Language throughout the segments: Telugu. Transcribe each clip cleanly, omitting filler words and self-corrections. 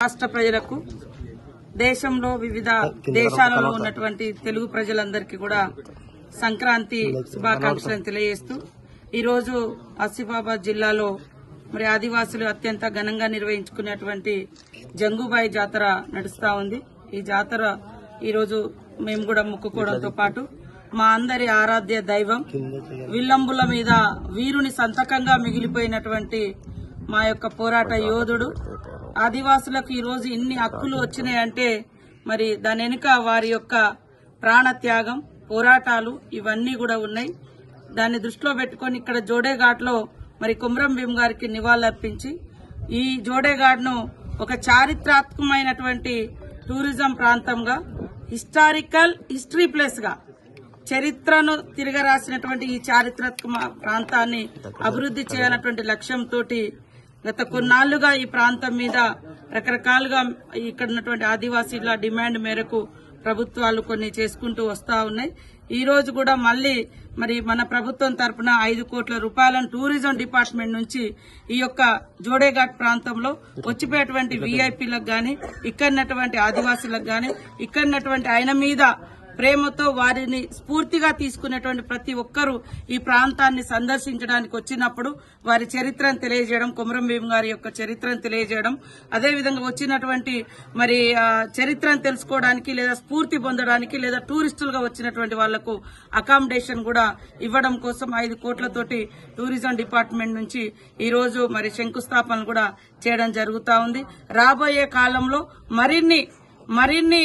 రాష్ట్ర ప్రజలకు దేశంలో వివిధ దేశాలలో ఉన్నటువంటి తెలుగు ప్రజలందరికీ కూడా సంక్రాంతి శుభాకాంక్షలను తెలియజేస్తూ ఈరోజు ఆసిఫాబాద్ జిల్లాలో మరి ఆదివాసులు అత్యంత ఘనంగా నిర్వహించుకునేటువంటి జంగుబాయి జాతర నడుస్తా ఉంది. ఈ జాతర ఈరోజు మేము కూడా మొక్కుకోవడంతో పాటు మా అందరి ఆరాధ్య దైవం విల్లంబుల మీద వీరుని సంతకంగా మిగిలిపోయినటువంటి మా యొక్క పోరాట యోధుడు ఆదివాసులకు ఈరోజు ఇన్ని హక్కులు వచ్చినాయంటే మరి దాని వెనుక వారి యొక్క ప్రాణత్యాగం పోరాటాలు ఇవన్నీ కూడా ఉన్నాయి. దాన్ని దృష్టిలో పెట్టుకుని ఇక్కడ జోడేఘాట్లో మరి కొమరం భీం గారికి నివాళులర్పించి ఈ జోడేఘాట్ను ఒక చారిత్రాత్మకమైనటువంటి టూరిజం ప్రాంతంగా హిస్టరీ ప్లేస్ గా చరిత్రను తిరగరాసినటువంటి ఈ చారిత్రాత్మక ప్రాంతాన్ని అభివృద్ధి చేయాలన్నటువంటి లక్ష్యంతో గత కొన్నాళ్లుగా ఈ ప్రాంతం మీద రకరకాలుగా ఇక్కడ ఉన్నటువంటి ఆదివాసీల డిమాండ్ మేరకు ప్రభుత్వాలు కొన్ని చేసుకుంటూ వస్తా ఉన్నాయి. ఈ రోజు కూడా మళ్లీ మరి మన ప్రభుత్వం తరఫున 5 కోట్ల రూపాయలను టూరిజం డిపార్ట్మెంట్ నుంచి ఈ యొక్క జోడేఘాట్ ప్రాంతంలో వచ్చిపోయేటువంటి వీఐపీలకు గాని ఇక్కడటువంటి ఆదివాసీలకు గాని ఇక్కడటువంటి ఆయన మీద ప్రేమతో వారిని స్ఫూర్తిగా తీసుకునేటువంటి ప్రతి ఒక్కరూ ఈ ప్రాంతాన్ని సందర్శించడానికి వచ్చినప్పుడు వారి చరిత్రను తెలియజేయడం, కొమరం భీం గారి యొక్క చరిత్రను తెలియజేయడం, అదేవిధంగా వచ్చినటువంటి మరి చరిత్రను తెలుసుకోవడానికి లేదా స్ఫూర్తి పొందడానికి లేదా టూరిస్టులుగా వచ్చినటువంటి వాళ్లకు అకామిడేషన్ కూడా ఇవ్వడం కోసం 5 కోట్లతోటి టూరిజం డిపార్ట్మెంట్ నుంచి ఈ రోజు మరి శంకుస్థాపన కూడా చేయడం జరుగుతా ఉంది. రాబోయే కాలంలో మరిన్ని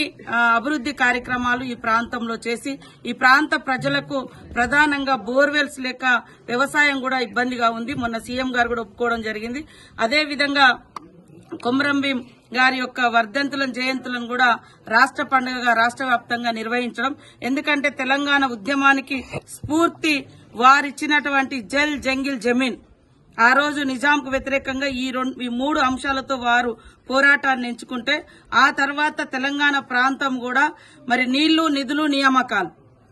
అభివృద్ధి కార్యక్రమాలు ఈ ప్రాంతంలో చేసి ఈ ప్రాంత ప్రజలకు ప్రధానంగా బోర్వెల్స్ లేక వ్యవసాయం కూడా ఇబ్బందిగా ఉంది. మొన్న సీఎం గారు కూడా ఒప్పుకోవడం జరిగింది. అదేవిధంగా కొమరం భీం గారి యొక్క వర్ధంతులను జయంతులను కూడా రాష్ట్ర పండుగగా రాష్ట్ర వ్యాప్తంగా నిర్వహించడం. ఎందుకంటే తెలంగాణ ఉద్యమానికి స్ఫూర్తి వారిచ్చినటువంటి జల్ జంగిల్ జమీన్ ఆ రోజు నిజాంకు వ్యతిరేకంగా ఈ 3 అంశాలతో వారు పోరాటాన్ని ఎంచుకుంటే ఆ తర్వాత తెలంగాణ ప్రాంతం కూడా మరి నీళ్లు నిధులు నియామకాలు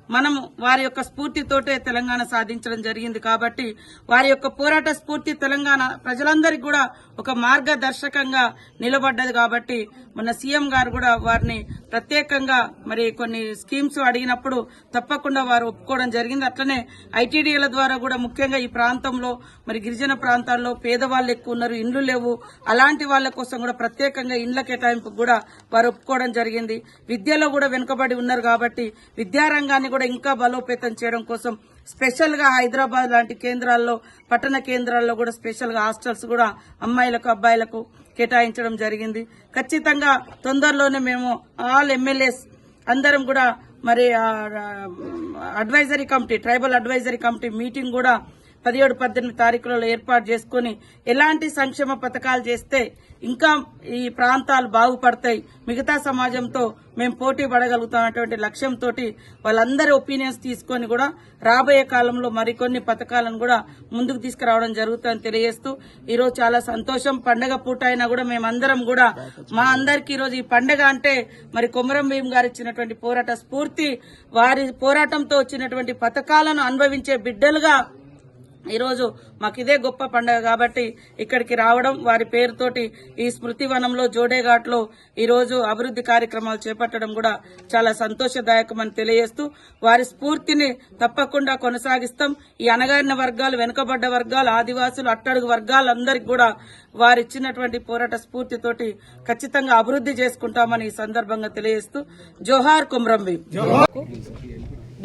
మనం వారి యొక్క స్ఫూర్తితోటే తెలంగాణ సాధించడం జరిగింది. కాబట్టి వారి యొక్క పోరాట స్ఫూర్తి తెలంగాణ ప్రజలందరికీ కూడా ఒక మార్గదర్శకంగా నిలబడ్డది. కాబట్టి మన సీఎం గారు కూడా వారిని ప్రత్యేకంగా మరి కొన్ని స్కీమ్స్ అడిగినప్పుడు తప్పకుండా వారు ఒప్పుకోవడం జరిగింది. అట్లనే ఐటీడీఏల ద్వారా కూడా ముఖ్యంగా ఈ ప్రాంతంలో మరి గిరిజన ప్రాంతాల్లో పేదవాళ్లు ఎక్కువ ఉన్నారు, ఇండ్లు లేవు, అలాంటి వాళ్ల కోసం కూడా ప్రత్యేకంగా ఇండ్ల కేటాయింపుకు కూడా వారు ఒప్పుకోవడం జరిగింది. విద్యలో కూడా వెనుకబడి ఉన్నారు కాబట్టి విద్యారంగాన్ని కూడా ఇంకా బలోపేతం చేయడం కోసం స్పెషల్ గా హైదరాబాద్ లాంటి కేంద్రాల్లో పట్టణ కేంద్రాల్లో కూడా స్పెషల్ గా హాస్టల్స్ కూడా అమ్మాయిలకు అబ్బాయిలకు కేటాయించడం జరిగింది. ఖచ్చితంగా తొందరలోనే మేము ఆల్ ఎమ్మెల్యేస్ అందరం కూడా మరి advisory committee tribal advisory committee meeting కూడా 17-18 తారీఖులలో ఏర్పాటు చేసుకుని ఎలాంటి సంక్షేమ పథకాలు చేస్తే ఇంకా ఈ ప్రాంతాలు బాగుపడతాయి, మిగతా సమాజంతో మేము పోటీ పడగలుగుతామన్నటువంటి లక్ష్యంతో వాళ్ళందరి ఒపీనియన్స్ తీసుకొని కూడా రాబోయే కాలంలో మరికొన్ని పథకాలను కూడా ముందుకు తీసుకురావడం జరుగుతుందని తెలియజేస్తూ ఈరోజు చాలా సంతోషం. పండగ పూట అయినా కూడా మేమందరం కూడా మా అందరికీ ఈరోజు ఈ పండగ అంటే మరి కొమరం భీం గారు ఇచ్చినటువంటి పోరాట స్ఫూర్తి, వారి పోరాటంతో వచ్చినటువంటి పథకాలను అనుభవించే బిడ్డలుగా ఈరోజు మాకు ఇదే గొప్ప పండుగ కాబట్టి ఇక్కడికి రావడం, వారి పేరుతోటి ఈ స్మృతివనంలో జోడేఘాట్లో ఈరోజు అభివృద్ధి కార్యక్రమాలు చేపట్టడం కూడా చాలా సంతోషదాయకమని తెలియజేస్తూ వారి స్ఫూర్తిని తప్పకుండా కొనసాగిస్తాం. ఈ అణగారిన వర్గాలు, వెనుకబడ్డ వర్గాలు, ఆదివాసులు, అట్టడుగు వర్గాలందరికీ కూడా వారిచ్చినటువంటి పోరాట స్ఫూర్తితోటి ఖచ్చితంగా అభివృద్ధి చేసుకుంటామని ఈ సందర్భంగా తెలియజేస్తూ జోహార్ కొమరం భీం.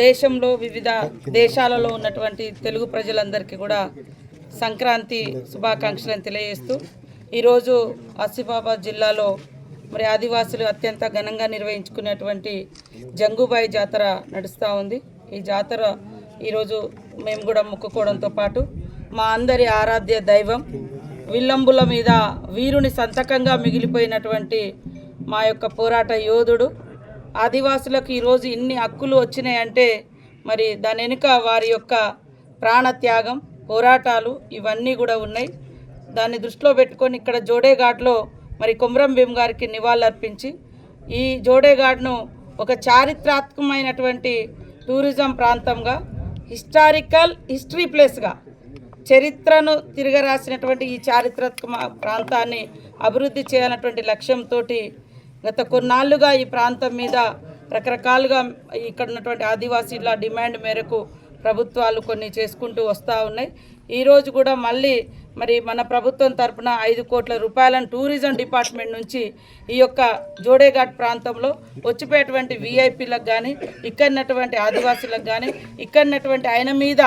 దేశంలో వివిధ దేశాలలో ఉన్నటువంటి తెలుగు ప్రజలందరికీ కూడా సంక్రాంతి శుభాకాంక్షలను తెలియజేస్తూ ఈరోజు ఆసిఫాబాద్ జిల్లాలో మరి ఆదివాసులు అత్యంత ఘనంగా నిర్వహించుకునేటువంటి జంగుబాయి జాతర నడుస్తూ ఉంది. ఈ జాతర ఈరోజు మేము కూడా మొక్కుకోవడంతో పాటు మా అందరి ఆరాధ్య దైవం విల్లంబుల మీద వీరుని సంతకంగా మిగిలిపోయినటువంటి మా యొక్క పోరాట యోధుడు ఆదివాసులకు ఈరోజు ఇన్ని హక్కులు వచ్చినాయంటే మరి దాని వెనుక వారి యొక్క ప్రాణత్యాగం పోరాటాలు ఇవన్నీ కూడా ఉన్నాయి. దాన్ని దృష్టిలో పెట్టుకొని ఇక్కడ జోడేఘాట్లో మరి కొమరం భీం గారికి నివాళులర్పించి ఈ జోడేఘాట్ను ఒక చారిత్రాత్మకమైనటువంటి టూరిజం ప్రాంతంగా హిస్టరీ ప్లేస్గా చరిత్రను తిరగరాసినటువంటి ఈ చారిత్రక ప్రాంతాన్ని అభివృద్ధి చేయాలన్నటువంటి లక్ష్యంతో గత కొన్నాళ్లుగా ఈ ప్రాంతం మీద రకరకాలుగా ఇక్కడ ఉన్నటువంటి ఆదివాసీల డిమాండ్ మేరకు ప్రభుత్వాలు కొన్ని చేసుకుంటూ వస్తూ ఉన్నాయి. ఈరోజు కూడా మళ్ళీ మరి మన ప్రభుత్వం తరఫున 5 కోట్ల రూపాయలను టూరిజం డిపార్ట్మెంట్ నుంచి ఈ యొక్క జోడేఘాట్ ప్రాంతంలో వచ్చిపోయేటువంటి విఐపీలకు కానీ ఇక్కడన్నటువంటి ఆదివాసీలకు కానీ ఇక్కడన్నటువంటి ఆయన మీద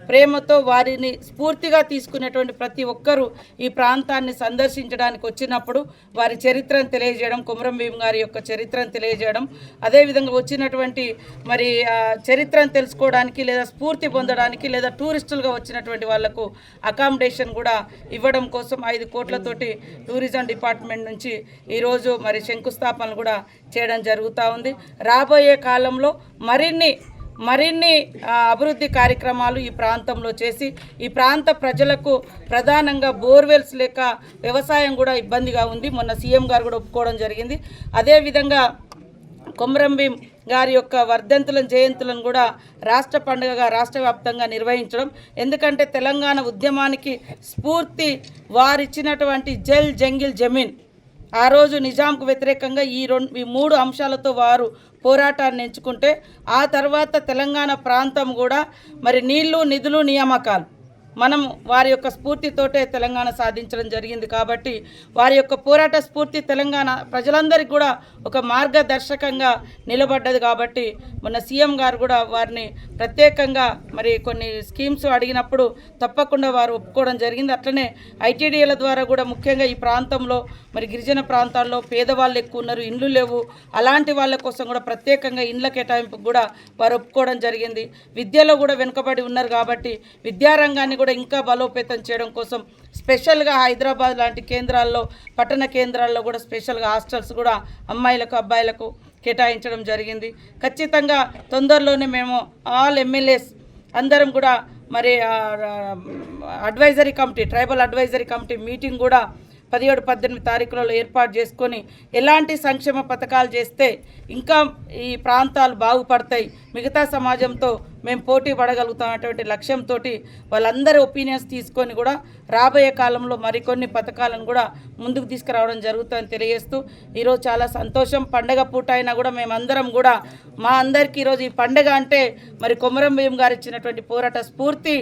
ప్రేమతో వారిని స్ఫూర్తిగా తీసుకునేటువంటి ప్రతి ఒక్కరూ ఈ ప్రాంతాన్ని సందర్శించడానికి వచ్చినప్పుడు వారి చరిత్రను తెలియజేయడం, కొమరం భీం గారి యొక్క చరిత్రను తెలియజేయడం, అదేవిధంగా వచ్చినటువంటి మరి చరిత్రను తెలుసుకోవడానికి లేదా స్ఫూర్తి పొందడానికి లేదా టూరిస్టులుగా వచ్చినటువంటి వాళ్లకు అకామిడేషన్ కూడా ఇవ్వడం కోసం 5 కోట్లతోటి టూరిజం డిపార్ట్మెంట్ నుంచి ఈరోజు మరి శంకుస్థాపనలు కూడా చేయడం జరుగుతూ ఉంది. రాబోయే కాలంలో మరిన్ని అభివృద్ధి కార్యక్రమాలు ఈ ప్రాంతంలో చేసి ఈ ప్రాంత ప్రజలకు ప్రధానంగా బోర్వెల్స్ లేక వ్యవసాయం కూడా ఇబ్బందిగా ఉంది. మొన్న సీఎం గారు కూడా ఒప్పుకోవడం జరిగింది. అదేవిధంగా కొమరం భీం గారి యొక్క వర్ధంతులను జయంతులను కూడా రాష్ట్ర పండుగగా రాష్ట్ర వ్యాప్తంగా నిర్వహించడం, ఎందుకంటే తెలంగాణ ఉద్యమానికి స్ఫూర్తి వారిచ్చినటువంటి జల్ జంగిల్ జమీన్ ఆ రోజు నిజాంకు వ్యతిరేకంగా ఈ 3 అంశాలతో వారు పోరాటాన్ని ఎంచుకుంటే ఆ తర్వాత తెలంగాణ ప్రాంతం కూడా మరి నీళ్లు నిధులు నియామకాలు మనం వారి యొక్క స్ఫూర్తితోటే తెలంగాణ సాధించడం జరిగింది. కాబట్టి వారి యొక్క పోరాట స్ఫూర్తి తెలంగాణ ప్రజలందరికీ కూడా ఒక మార్గదర్శకంగా నిలబడ్డది. కాబట్టి మొన్న సీఎం గారు కూడా వారిని ప్రత్యేకంగా మరి కొన్ని స్కీమ్స్ అడిగినప్పుడు తప్పకుండా వారు ఒప్పుకోవడం జరిగింది. అట్లనే ఐటీడీఏల ద్వారా కూడా ముఖ్యంగా ఈ ప్రాంతంలో మరి గిరిజన ప్రాంతాల్లో పేదవాళ్ళు ఎక్కువ ఉన్నారు, ఇండ్లు లేవు, అలాంటి వాళ్ళ కోసం కూడా ప్రత్యేకంగా ఇండ్ల కేటాయింపుకు కూడా వారు ఒప్పుకోవడం జరిగింది. విద్యలో కూడా వెనుకబడి ఉన్నారు కాబట్టి విద్యారంగాన్ని కూడా ఇంకా బలోపేతం చేయడం కోసం స్పెషల్గా హైదరాబాద్ లాంటి కేంద్రాల్లో పట్టణ కేంద్రాల్లో కూడా స్పెషల్గా హాస్టల్స్ కూడా అమ్మాయిలకు అబ్బాయిలకు కేటాయించడం జరిగింది. ఖచ్చితంగా తొందరలోనే మేము ఆల్ ఎమ్మెల్యేస్ అందరం కూడా మరి ట్రైబల్ అడ్వైజరీ కమిటీ మీటింగ్ కూడా 17-18 తారీఖులలో ఏర్పాటు చేసుకొని ఎలాంటి సంక్షేమ పథకాలు చేస్తే ఇంకా ఈ ప్రాంతాలు బాగుపడతాయి, మిగతా సమాజంతో మేము పోటీ పడగలుగుతామనేటువంటి లక్ష్యంతో వాళ్ళందరి ఒపీనియన్స్ తీసుకొని కూడా రాబోయే కాలంలో మరికొన్ని పథకాలను కూడా ముందుకు తీసుకురావడం జరుగుతుందని తెలియజేస్తూ ఈరోజు చాలా సంతోషం. పండగ పూట అయినా కూడా మేమందరం కూడా మా అందరికీ ఈరోజు ఈ పండగ అంటే మరి కొమరం భీం గారు ఇచ్చినటువంటి పోరాట స్ఫూర్తి,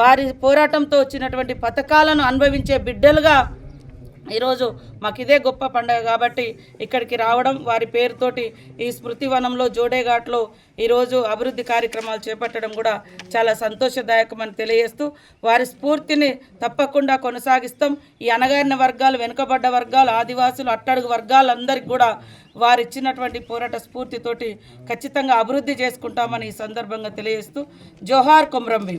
వారి పోరాటంతో వచ్చినటువంటి పథకాలను అనుభవించే బిడ్డలుగా ఈరోజు మాకు ఇదే గొప్ప పండుగ కాబట్టి ఇక్కడికి రావడం, వారి పేరుతోటి ఈ స్మృతివనంలో జోడేఘాట్లో ఈరోజు అభివృద్ధి కార్యక్రమాలు చేపట్టడం కూడా చాలా సంతోషదాయకమని తెలియజేస్తూ వారి స్ఫూర్తిని తప్పకుండా కొనసాగిస్తాం. ఈ అణగారిన వర్గాలు, వెనుకబడ్డ వర్గాలు, ఆదివాసులు, అట్టడుగు వర్గాలందరికీ కూడా వారు ఇచ్చినటువంటి పోరాట స్ఫూర్తితోటి ఖచ్చితంగా అభివృద్ధి చేసుకుంటామని ఈ సందర్భంగా తెలియజేస్తూ జోహార్ కొమరం భీం.